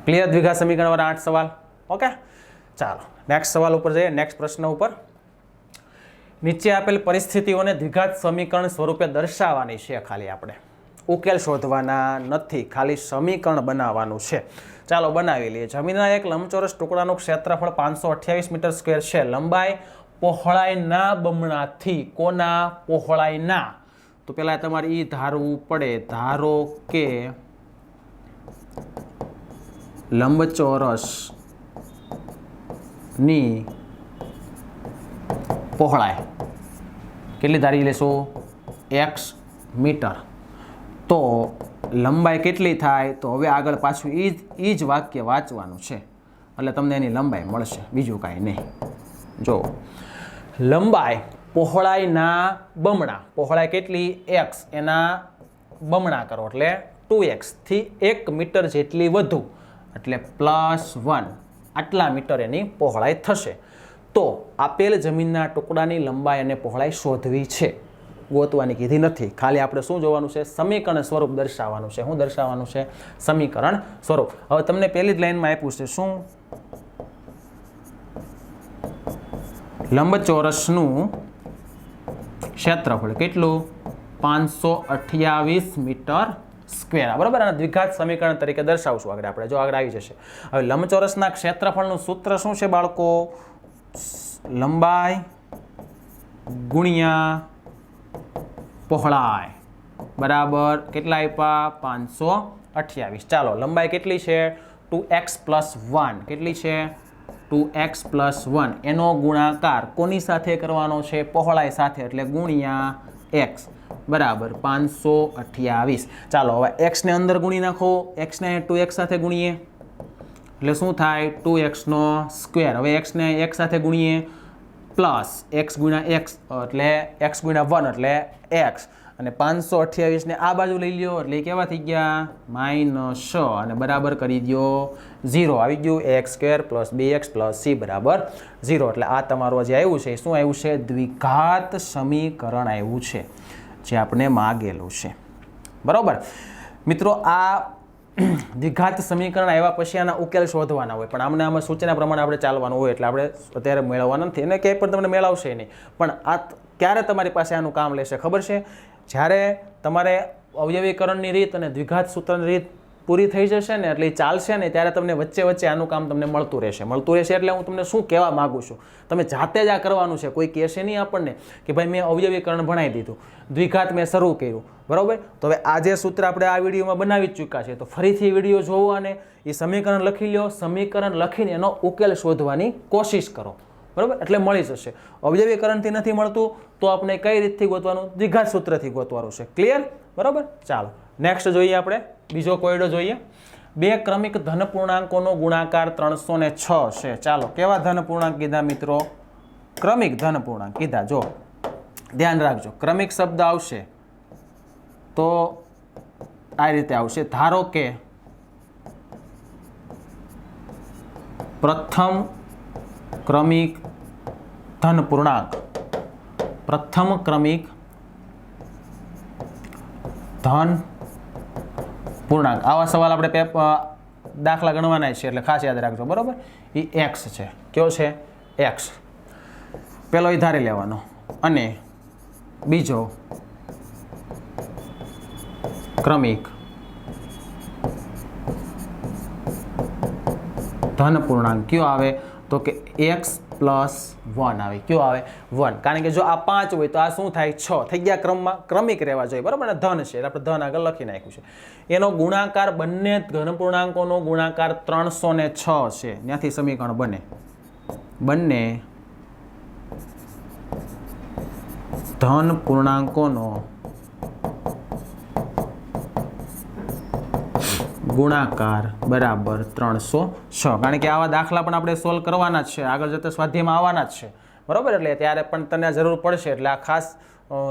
ક્લિયર દ્વિઘાત સમીકરણ વાળા 8 સવાલ ઓકે ચાલો નેક્સ્ટ સવાલ ઉપર જઈએ નેક્સ્ટ પ્રશ્ન ઉપર નીચે આપેલ પરિસ્થિતિઓને દ્વિઘાત સમીકરણ સ્વરૂપે દર્શાવવાની છે ખાલી આપણે ઉકેલ શોધવાના નથી ખાલી સમીકરણ બનાવવાનું છે ચાલો બનાવી લઈએ જમીનના એક લંબચોરસ ટુકડાનું ક્ષેત્રફળ 528 મીટર સ્ક્વેર છે લંબાઈ પહોળાઈના બમણાથી કોના પહોળાઈના તો પહેલા તમારે એ ધારવું પડે ધારો કે લંબચોરસની પહોળાઈ કેટલી ધારી લેશું x મીટર તો લંબાઈ કેટલી થાય તો હવે આગળ પાછું એ જ વાક્ય વાંચવાનું છે એટલે તમને એની લંબાઈ મળશે બીજું કાંઈ નહીં જો લંબાઈ પહોળાઈના બમણા પહોળાઈ કેટલી x એના બમણા કરો એટલે 2x થી 1 મીટર જેટલી વધુ એટલે +1 આટલા મીટર એની પહોળાઈ થશે તો આપેલ જમીનના ટુકડાની લંબાઈ અને પહોળાઈ શોધવી છે ગોતવાની કીધી નથી ખાલી આપણે શું જોવાનું છે સમીકરણ સ્વરૂપ દર્શાવવાનું છે શું દર્શાવવાનું છે સમીકરણ સ્વરૂપ હવે તમને પહેલી જ લાઈનમાં આપ્યું છે શું લંબચોરસનું ક્ષેત્રફળ કેટલું 528 મીટર સ્ક્વેર બરાબર અને દ્વિઘાત સમીકરણ તરીકે દર્શાવશું આગળ આપણે જો આગળ આવી જશે હવે લંબચોરસના ક્ષેત્રફળનું સૂત્ર શું છે બાળકો લંબાઈ ગુણ્યા પહોળાઈ બરાબર કેટલા આપ્યા 528 ચાલો લંબાઈ કેટલી છે 2x + 1 કેટલી છે 2x + 1 એનો ગુણાકાર કોની સાથે કરવાનો છે પહોળાઈ સાથે એટલે ગુણ્યા x બરાબર 528 ચાલો હવે x ને અંદર ગુણી નાખો x ને 2x સાથે ગુણીએ એટલે શું થાય 2x નો સ્ક્વેર હવે x ને x સાથે ગુણીએ પ્લસ x ગુણ્યા x એટલે x ગુણ્યા 1 એટલે x અને 528 ને આ બાજુ લઈ લ્યો એટલે કેવા થઈ ગયા -6 અને બરાબર કરી દો 0 આવી ગયું x² + 2x + c બરાબર 0 એટલે આ તમારું જે આવ્યું છે શું આવ્યું છે દ્વિઘાત સમીકરણ આવ્યું છે જે આપણે માગેલું છે બરાબર મિત્રો આ દ્વિઘાત સમીકરણ આવ્યા પછી આના ઉકેલ શોધવાના હોય પણ આમાં સૂચના પ્રમાણે આપણે ચાલવાનું હોય એટલે આપણે અત્યારે મેળવવાના નથી અને ક્યાંય પણ તમને મેળવશે નહીં પણ આ ક્યારે તમારી પાસે આનું કામ લેશે ખબર છે જ્યારે તમારે અવયવીકરણની રીત અને દ્વિઘાત સૂત્રની રીત પૂરી થઈ જશે ને એટલે ચાલશે ને ત્યારે તમને વચ્ચે વચ્ચે આનું કામ તમને મળતું રહેશે એટલે હું તમને શું કહેવા માગું છું તમે જાતે જ આ કરવાનું છે કોઈ કહેશે નહીં આપણને કે ભાઈ મેં અવયવીકરણ ભણાવી દીધું દ્વિઘાત મેં શરૂ કર્યું બરાબર તો હવે આ જે સૂત્ર આપણે આ વિડીયોમાં બનાવી જ ચૂક્યા છે તો ફરીથી વિડીયો જોવો અને એ સમીકરણ લખી લો સમીકરણ લખીને એનો ઉકેલ શોધવાની કોશિશ કરો બરાબર એટલે મળી જશે અવયવીકરણથી નથી મળતું તો આપણે કઈ રીતથી ગોતવાનું દ્વિઘાત સૂત્રથી ગોતવાનું છે ક્લિયર બરાબર ચાલો નેક્સ્ટ જોઈએ આપણે બીજો કોયડો જોઈએ બે ક્રમિક ધન પૂર્ણાંકોનો ગુણાકાર 306 છે. ચાલો કેવા ધન પૂર્ણાંક કીધા મિત્રો? ક્રમિક ધન પૂર્ણાંક કીધા. જો ધ્યાન રાખજો, ક્રમિક શબ્દ આવશે તો આ રીતે આવશે. ધારો કે પ્રથમ ક્રમિક ધન પૂર્ણાંક, પ્રથમ ક્રમિક ધન પૂર્ણાંક. આવા સવાલ આપણે દાખલા ગણવાના છે એટલે ખાસ યાદ રાખજો, બરોબર? એ એક્સ છે. કયો છે? એક્સ. પેલો એ ધારી લેવાનો અને બીજો ક્રમિક ધન પૂર્ણાંક કયો આવે? તો કે x + 1 આવે. કયો આવે? 1. કારણ કે જો આ 5 હોય તો આ શું થાય? 6 થઈ ગયા. ક્રમમાં ક્રમિક રહેવા જોઈએ, બરાબર ને? ધન છે એટલે આપણે ધન આગળ લખી નાખ્યું છે. એનો ગુણાકાર, બંને ધન પૂર્ણાંકોનો ગુણાકાર 306 છે. ત્યાંથી સમીકરણ બને બંને ધન પૂર્ણાંકોનો ગુણાકાર બરાબર 306. કારણ કે આવા દાખલા પણ આપણે સોલ્વ કરવાના જ છે, આગળ જતા સ્વાધ્યાયમાં આવવાના જ છે, બરાબર? એટલે ત્યારે પણ તને જરૂર પડશે એટલે આ ખાસ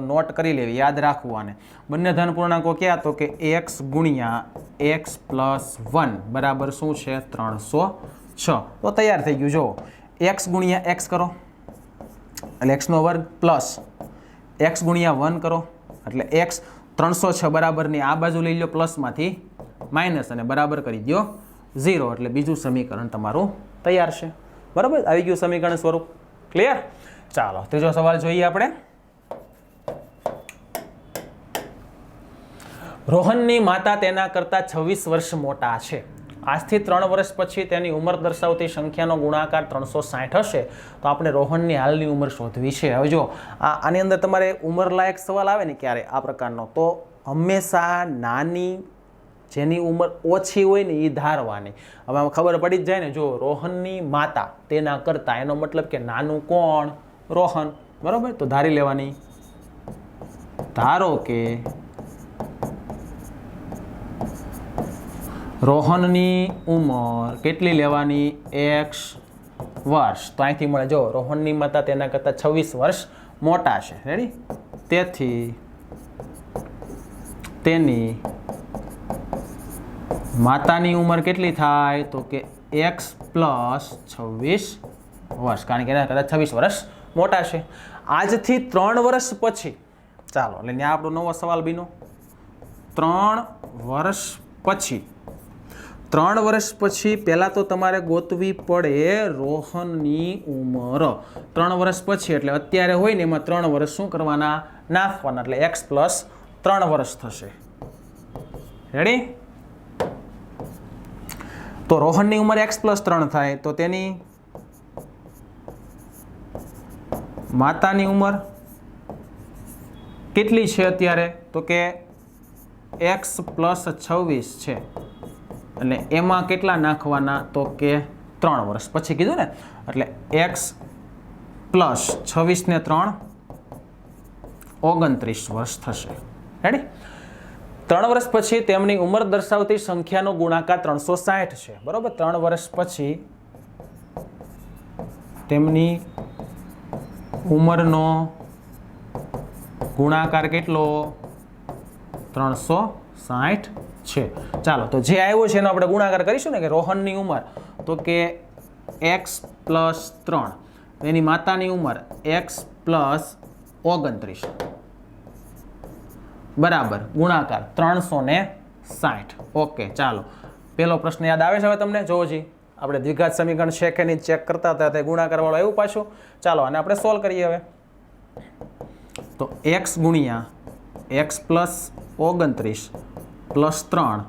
નોટ કરી લેવી, યાદ રાખવું. આને બંને ધન પૂર્ણાંકો ક્યાં? તો કે x ગુણ્યા x + 1 બરાબર શું છે? 306. તો તૈયાર થઈ ગયું. જો x ગુણ્યા x કરો એટલે x² પ્લસ x ગુણ્યા 1 કરો એટલે x 306 બરાબરની આ બાજુ લઈ લો પ્લસમાંથી માઇનસ અને બરાબર કરી દો 0 એટલે બીજું સમીકરણ તમારું તૈયાર છે, બરાબર? આવી ગયું સમીકરણ સ્વરૂપ. ક્લિયર? ચાલો ત્રીજો સવાલ જોઈએ આપણે. રોહનની માતા તેના કરતાં 26 વર્ષ મોટા છે. આજથી 3 વર્ષ પછી તેની ઉંમર દર્શાવતી સંખ્યાનો ગુણાકાર 360 હશે. તો આપણે રોહનની હાલની ઉંમર શોધવી છે. હવે જો આની અંદર તમારે ઉંમરલાયક સવાલ આવે ને ક્યારે આ પ્રકારનો, તો હંમેશા નાની જેની ઉંમર ઓછી હોય ને એ ધારવાની. હવે આમાં ખબર પડી જ જાય ને. જો રોહનની માતા તેના કરતાં, એનો મતલબ કે નાનું કોણ? રોહન, બરાબર? તો ધારી લેવાની. ધારો કે રોહનની ઉંમર કેટલી લેવાની? x વર્ષ. તો અહીંથી મળે, જો રોહનની માતા તેના કરતાં 26 વર્ષ મોટા છે. રેડી? તેથી તેની માતાની ઉંમર કેટલી થાય? તો કે x + 26 વર્ષ. કારણ કે એના કરતાં 26 વર્ષ મોટા છે. આજથી 3 વર્ષ પછી, ચાલો એટલે ત્યાં આપણો નવો સવાલ બીનો. 3 વર્ષ પછી, 3 વર્ષ પછી પહેલાં તો તમારે ગોતવી પડે રોહનની ઉંમર. 3 વર્ષ પછી એટલે અત્યારે હોય ને એમાં 3 વર્ષ શું કરવાના? નાખવાના. એટલે x + 3 વર્ષ થશે. રેડી? તો રોહનની ઉંમર x + 3 થાય તો તેની માતાની ઉંમર કેટલી છે અત્યારે? તો કે x + 26 છે. એટલે એમાં કેટલા નાખવાના? તો કે 3 વર્ષ પછી કીધું ને. એટલે x + 26 ને 3 29 વર્ષ થશે. રેડી? 3 વર્ષ પછી તેમની ઉંમર દર્શાવતી સંખ્યાનો ગુણાકાર 360 છે, બરોબર? 3 વર્ષ પછી તેમની ઉંમરનો ગુણાકાર કેટલો? 360 છે. ચાલો તો જે આવ્યો છે એનો આપણે ગુણાકાર કરીશું ને, કે રોહનની ઉંમર તો કે x + 3, એની માતાની ઉંમર x + 29 બરાબર ગુણાકાર 360. ઓકે, ચાલો પેલો પ્રશ્ન યાદ આવે છે હવે તમને? જોવો જી, આપણે દ્વિઘાત સમીકરણ છે કે નહીં ચેક કરતા હતા, તે ગુણાકાર વાળો આવ્યું પાછું. ચાલો આને આપણે સોલ્વ કરીએ હવે. તો x ગુણ્યા x + 29 + 3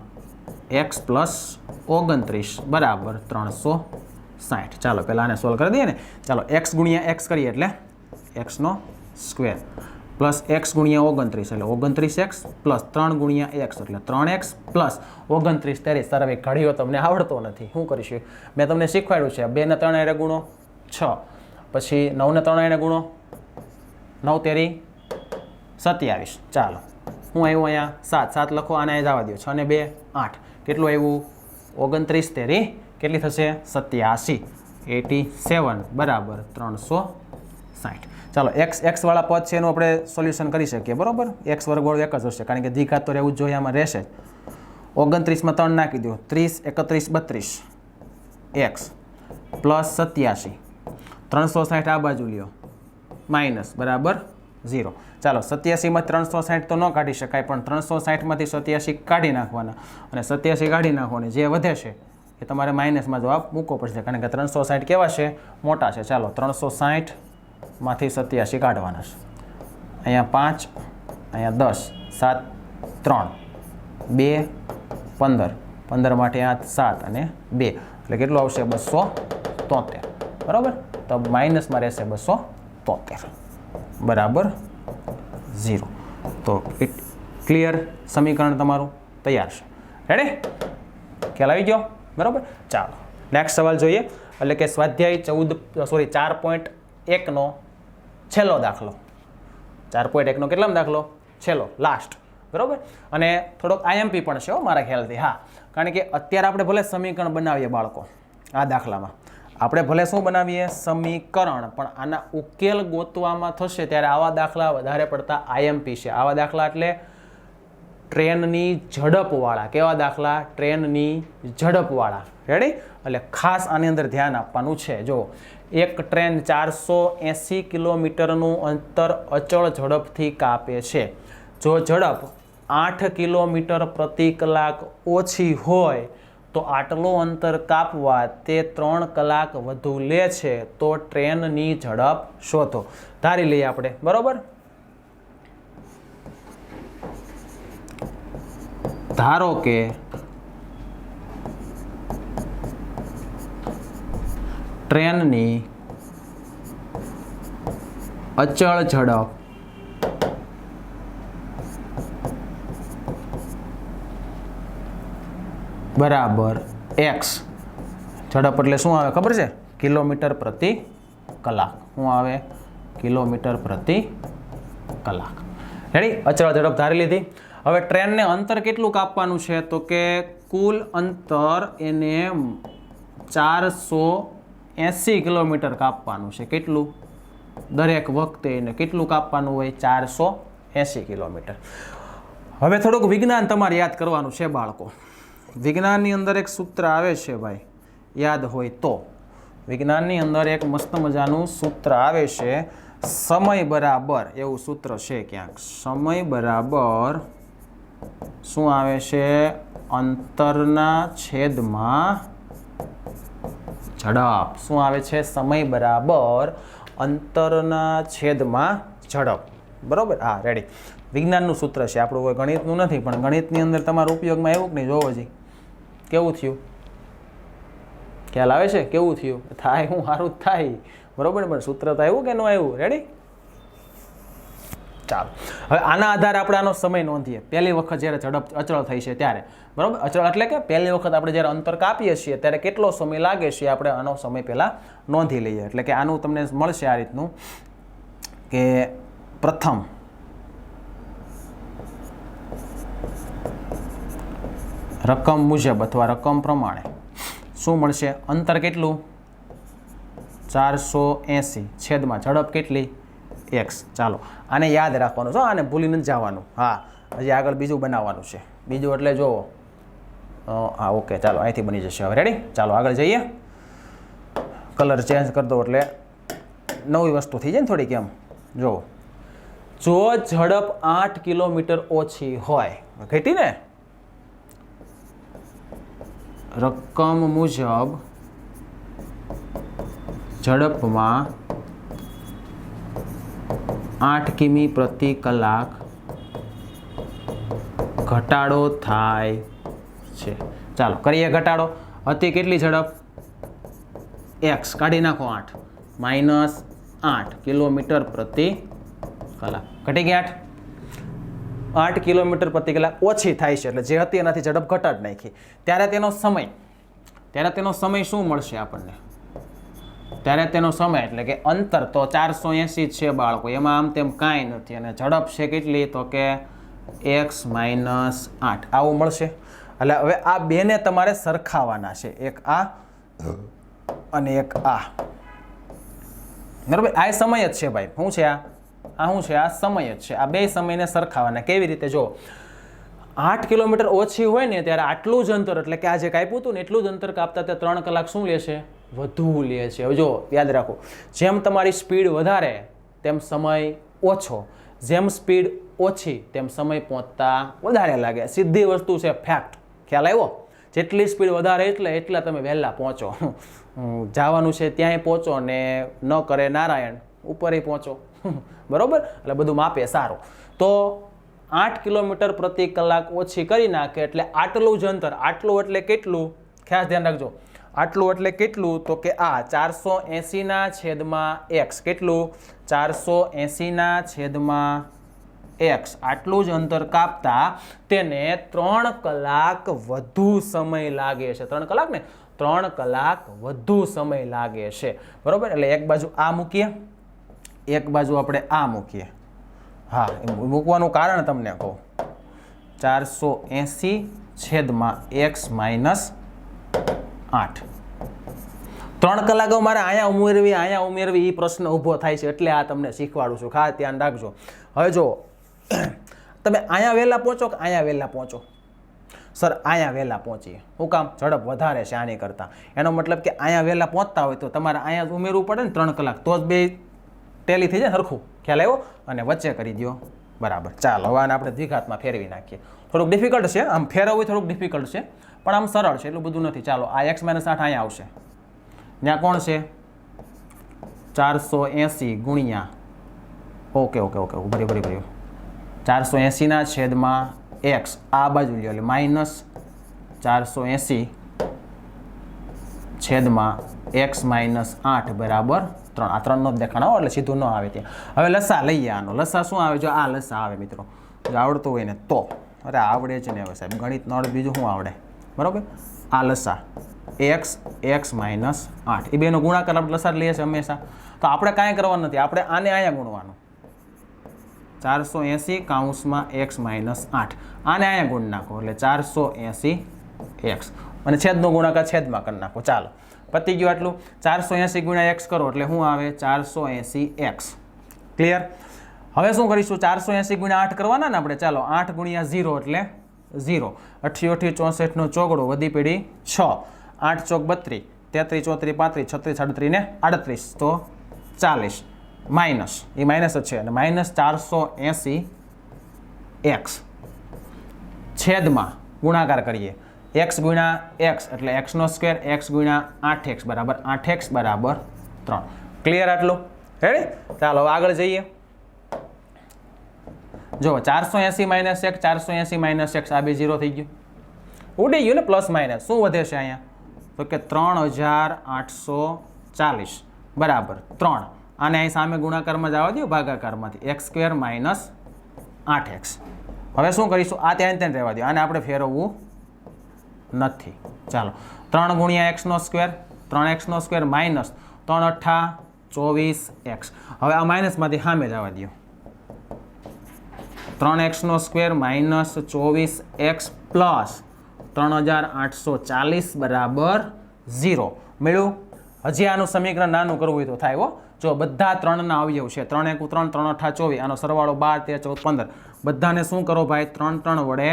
x + 29 બરાબર 360. ચાલો પહેલાં આને સોલ્વ કરી દઈએ ને. ચાલો x ગુણ્યા x કરીએ એટલે x² પ્લસ x ગુણ્યા 29 એટલે 29x પ્લસ 3 ગુણ્યા x એટલે 3x પ્લસ 29 ત્યારે સર્વે ઘડીઓ તમને આવડતો નથી. શું કરીશું? મેં તમને શીખવાડ્યું છે 2 ને 3 હારે ગુણો 6, પછી 9 ને 3 હારે ગુણો 9 તેરી 27. ચાલો હું આવ્યું અહીંયા 7 લખો, આને જવા દો. 6 ને 2 8. કેટલું આવ્યું? 29 તેરી કેટલી થશે 87, 87 બરાબર 360. ચાલો એક્સ વાળા પદ છે એનું આપણે સોલ્યુશન કરી શકીએ બરાબર. એક્સ વર્ગવાળું એક જ હશે કારણ કે દ્વિઘાત તો રહેવું જ જોઈએ, આમાં રહેશે. 29માં 3 નાખી દો, 30, 31, 32 એક્સ પ્લસ 87, 360 આ બાજુ લ્યો માઇનસ બરાબર 0. ચાલો 87માં 360 તો ન કાઢી શકાય, પણ 360માંથી 87 કાઢી નાખવાના અને 87 કાઢી નાખવાની, જે વધે છે એ તમારે માઇનસમાં જવાબ મૂકવો પડશે કારણ કે 360 કેવા છે મોટા છે. ચાલો 360માંથી 87 કાઢવાના છે. અહીંયા 5, અહીંયા 10, 7, 3, 2, 15, 15 માટે 8, 7 અને 2 એટલે કેટલું આવશે 273 બરાબર. તો માઇનસમાં રહેશે 273 બરાબર 0. તો ક્લિયર સમીકરણ તમારું તૈયાર છે. રેડી? ખ્યાલ આવી ગયો બરાબર. ચાલો નેક્સ્ટ સવાલ જોઈએ, એટલે કે સ્વાધ્યાય 4.1નો છેલ્લો દાખલો. 4.1નો કેટલામો દાખલો? છેલ્લો, લાસ્ટ બરાબર. અને થોડોક આઈએમપી પણ છે મારા ખ્યાલથી. હા, કારણ કે અત્યારે આપણે ભલે સમીકરણ બનાવીએ બાળકો, આ દાખલામાં આપણે ભલે શું બનાવીએ સમીકરણ, પણ આના ઉકેલ ગોતવામાં થશે ત્યારે આવા દાખલા વધારે પડતા આઈએમપી છે. આવા દાખલા એટલે ટ્રેનની ઝડપવાળા. કેવા દાખલા? ટ્રેનની ઝડપવાળા. રેડી? એટલે ખાસ આની અંદર ધ્યાન આપવાનું છે. જો એક ટ્રેન 480 કિલોમીટરનું અંતર અચળ ઝડપથી કાપે છે. જો ઝડપ 8 કિલોમીટર પ્રતિ કલાક ઓછી હોય તો આટલું અંતર કાપવા તે 3 કલાક વધુ લે છે, તો ટ્રેનની ઝડપ શોધો. ધારી લઈએ આપણે બરોબર. ધારો કે ટ્રેનની અચળ ઝડપ બરાબર x. ઝડપ એટલે શું આવે ખબર છે? કિલોમીટર પ્રતિ કલાક. શું આવે? કિલોમીટર પ્રતિ કલાક. રેડી? અચળ ઝડપ ધારી લીધી. હવે ટ્રેનને અંતર કેટલું કાપવાનું છે? તો કે કુલ અંતર એને 480 કિલોમીટર કાપવાનું છે. કેટલું? દરેક વખતે એને કેટલું કાપવાનું હોય? 480 કિલોમીટર. હવે થોડુંક વિજ્ઞાન તમારે યાદ કરવાનું છે બાળકો. વિજ્ઞાનની અંદર એક સૂત્ર આવે છે ભાઈ, યાદ હોય તો. વિજ્ઞાનની અંદર એક મસ્ત મજાનું સૂત્ર આવે છે, સમય બરાબર એવું સૂત્ર છે ક્યાંક. સમય બરાબર શું આવે છે? અંતરના છેદમાં ઝડપ. શું આવે છે? સમય બરાબર અંતરના છેદમાં ઝડપ. બરોબર? હા, રેડી. વિજ્ઞાનનું સૂત્ર છે, આપણું કોઈ ગણિતનું નથી, પણ ગણિતની અંદર તમારા ઉપયોગમાં આવ્યું કે નહીં જોવો જી. કેવું થયું? ખ્યાલ આવે છે? કેવું થયું? થાય હું સારું જ થાય બરોબર, પણ સૂત્ર તો આવ્યું કે ન આવ્યું? રેડી? ચાલો હવે આના આધારે આપણે આનો સમય નોંધીએ. પહેલી વખત જ્યારે ઝડપ અચળ થઈ છે ત્યારે બરોબર. અચળ એટલે કે પહેલી વખત આપણે જ્યારે અંતર કાપીએ છીએ ત્યારે કેટલો સમય લાગે છે, આપણે આનો સમય પહેલાં નોંધી લઈએ. એટલે કે આનું તમને મળશે આ રીતનું કે પ્રથમ રકમ મુજબ અથવા રકમ પ્રમાણે શું મળશે? અંતર કેટલું? 480 છેદમાં ઝડપ કેટલી? x. ચાલો આને યાદ રાખવાનું છે, આને ભૂલી નથી જવાનું. હા, હજી આગળ બીજું બનાવવાનું છે. બીજું એટલે જોવો. હા, ઓકે, ચાલો અહીંથી બની જશે હવે. રેડી? ચાલો આગળ જઈએ. કલર ચેન્જ કરી દો એટલે નવી વસ્તુ થઈ જાય ને થોડીક. એમ જુઓ, જો ઝડપ 8 કિલોમીટર ઓછી હોય, ઘટી ને, રકમ મુજબ ઝડપમાં 8 કિમી પ્રતિ કલાક ઘટાડો થાય છે. ચાલો કરીએ ઘટાડો. હતી કેટલી ઝડપ? x કાઢી નાખો 8 માઇનસ 8 કિલોમીટર પ્રતિ કલાક. ઘટી ગયા 8 કિલોમીટર પ્રતિ કલાક ઓછી થાય છે, એટલે જે હતી એનાથી ઝડપ ઘટાડી નાખી. ત્યારે તેનો સમય શું મળશે આપણને? ત્યારે તેનો સમય એટલે કે અંતર તો 480 છે બાળકો, એમાં આમ તેમ કાંઈ નથી, અને ઝડપ છે કેટલી? તો કે x - 8 આવું મળશે. એટલે હવે આ બેને તમારે સરખાવાના છે, એક આ અને એક આ, બરાબર. આ સમય જ છે ભાઈ. શું છે આ શું છે? આ સમય જ છે. આ બે સમયને સરખાવાના. કેવી રીતે? જો 8 કિલોમીટર ઓછી હોય ને ત્યારે આટલું જ અંતર, એટલે કે આ જે કાપ્યું હતું ને એટલું જ અંતર કાપતા તે 3 કલાક શું લેશે? વધુ લે છે. હવે જો યાદ રાખો, જેમ તમારી સ્પીડ વધારે તેમ સમય ઓછો, જેમ સ્પીડ ઓછી તેમ સમય પહોંચતા વધારે લાગે. સીધી વસ્તુ છે, ફેક્ટ. ખ્યાલ આવ્યો? જેટલી સ્પીડ વધારે એટલા તમે વહેલા પહોંચો. જવાનું છે ત્યાંય પહોંચો ને ન કરે નારાયણ ઉપરે પહોંચો. બરોબર? એટલે બધું માપે સારું. તો 8 કિલોમીટર પ્રતિ કલાક ઓછી કરી નાખે એટલે આટલું જ અંતર. આટલું એટલે કેટલું? ખાસ ધ્યાન રાખજો. આટલું એટલે કેટલું? તો કે આ 480/x. કેટલું? 480/x. આટલું જ અંતર કાપતા તેને 3 કલાક વધુ સમય લાગે છે. 3 કલાક ને 3 કલાક વધુ સમય લાગે છે. બરોબર? એટલે એક બાજુ આ મૂકીએ, એક બાજુ આપણે આ મૂકીએ. હા, મૂકવાનું કારણ તમને કહું. 480/x - 8. 3 કલાકો મારે અહીંયા ઉમેરવી એ પ્રશ્ન ઊભો થાય છે, એટલે આ તમને શીખવાડું છું. ખાસ ધ્યાન રાખજો. હવે જો તમે અહીંયા વહેલા પહોંચો કે અહીંયા વહેલા પહોંચો? સર અહીંયા વહેલા પહોંચીએ. શું કામ? ઝડપ વધારે છે આની કરતાં. એનો મતલબ કે અહીંયા વહેલા પહોંચતા હોય તો તમારે અહીંયા જ ઉમેરવું પડે ને 3 કલાક, તો જ બે ટેલી થઈ જાય સરખું. ખ્યાલ આવ્યો? અને વચ્ચે કરી દો. બરાબર. ચાલો હવે આને આપણે દ્વિઘાતમાં ફેરવી નાખીએ. થોડુંક ડિફિકલ્ટ છે, આમ ફેરવવું થોડુંક ડિફિકલ્ટ છે, પણ આમ સરળ છે, એટલું બધું નથી. ચાલો આ x - 8 અહીંયા આવશે. ત્યાં કોણ છે? 480 ગુણ્યા ઓકે ભરી 480/x. આ બાજુ લ્યો એટલે -480/x - 8 બરાબર 3. આ 3 નો જ દેખાણો એટલે સીધું ન આવે ત્યાં. હવે લસા લઈએ. આનો લસા શું આવે? જો આ લસા આવે મિત્રો, જો આવડતું હોય ને તો. અરે આવડે જ ને હવે સાહેબ, ગણિત ન આવડે બીજું શું આવડે? બરાબર? આ લસા x - 8 એ બેનો ગુણાકાર આપણે લસા લઈએ છીએ હંમેશા. તો આપણે કાંઈ કરવાનું નથી, આપણે આને અહીંયા ગુણવાનું. 480/x - 8 આને અહીંયા ગુણ નાખો એટલે 480x અને છેદનો ગુણાકાર છેદમાં કરી નાખો. ચાલો પતી ગયું આટલું. 480 × x કરો એટલે શું આવે? 480x. ક્લિયર? હવે શું કરીશું? 480 × 8 કરવાના ને આપણે. ચાલો 8 × 0 એટલે 0. 88 64 નો ચોગડો વધી પેઢી 6. 8 ચોક 32, 33 34 35 36 37 ને 38 તો 40 માઇનસ, એ માઇનસ જ છે, અને -480x છેદમાં ગુણાકાર કરીએ. x × x એટલે x² x × 8x બરાબર 8x બરાબર 3. ક્લિયર આટલું? રેડી? ચાલો હવે આગળ જઈએ. જો 480 - x 480 - x આ બે 0 થઈ ગયું, ઉડી ગયું ને. પ્લસ માઇનસ શું વધે છે અહીંયા? તો કે 3840 બરાબર 3. આને અહીં સામે ગુણાકારમાં જવા દો, ભાગાકારમાંથી x² - 8x. હવે શું કરીશું? આ ત્યાં રહેવા દો, આને આપણે ફેરવવું નથી. ચાલો 3 × x² 3x² માઇનસ 3 × 8 24x. હવે આ માઇનસમાંથી સામે જવા દો. 3x² માઇનસ 24x પ્લસ 3840 બરાબર 0 મળ્યું. હજી આનું સમીકરણ નાનું કરવું હોય તો થાય હો. જો બધા 3ના અવયવ છે, 3 × 1 3 3 × 8 24, આનો સરવાળો 12 13 14 15. બધાને શું કરો ભાઈ? 3 3 વડે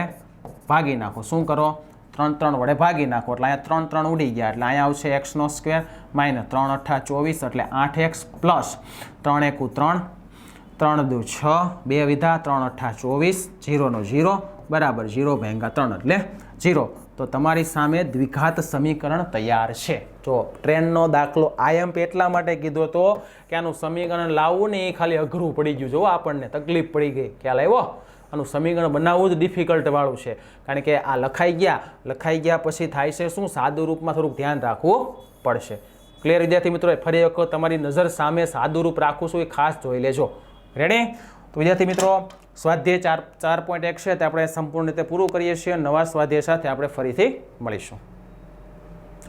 ભાગી નાખો. શું કરો? 3 3 વડે ભાગી નાખો એટલે અહીંયા 3 3 ઉડી ગયા એટલે અહીંયા આવશે x² માઇનસ 3 × 8 24 એટલે 8x પ્લસ 3 × 1 3 3 × 2 6 2 વિધા 3 × 8 24 0 નો 0 બરાબર 0 ભાગ્યા 3 એટલે 0. તો તમારી સામે દ્વિઘાત સમીકરણ તૈયાર છે. જો ટ્રેનનો દાખલો IMP એટલા માટે કીધો હતો કે આનું સમીકરણ લાવવું ને એ ખાલી અઘરું પડી ગયું. જો આપણને તકલીફ પડી ગઈ. ખ્યાલ આવ્યો? આનું સમીકરણ બનાવવું જ ડિફિકલ્ટ વાળું છે, કારણ કે આ લખાઈ ગયા પછી થાય છે શું? સાદું રૂપમાં થોડુંક ધ્યાન રાખવું પડશે. ક્લિયર વિદ્યાર્થી મિત્રો? ફરી વખત તમારી નજર સામે સાદું રૂપ રાખું છું, એ ખાસ જોઈ લેજો. રેડી? તો વિદ્યાર્થી મિત્રો, સ્વાધ્યાય 4.1 છે તે આપણે સંપૂર્ણ રીતે પૂરું કરીએ છીએ. નવા સ્વાધ્યાય સાથે આપણે ફરીથી મળીશું.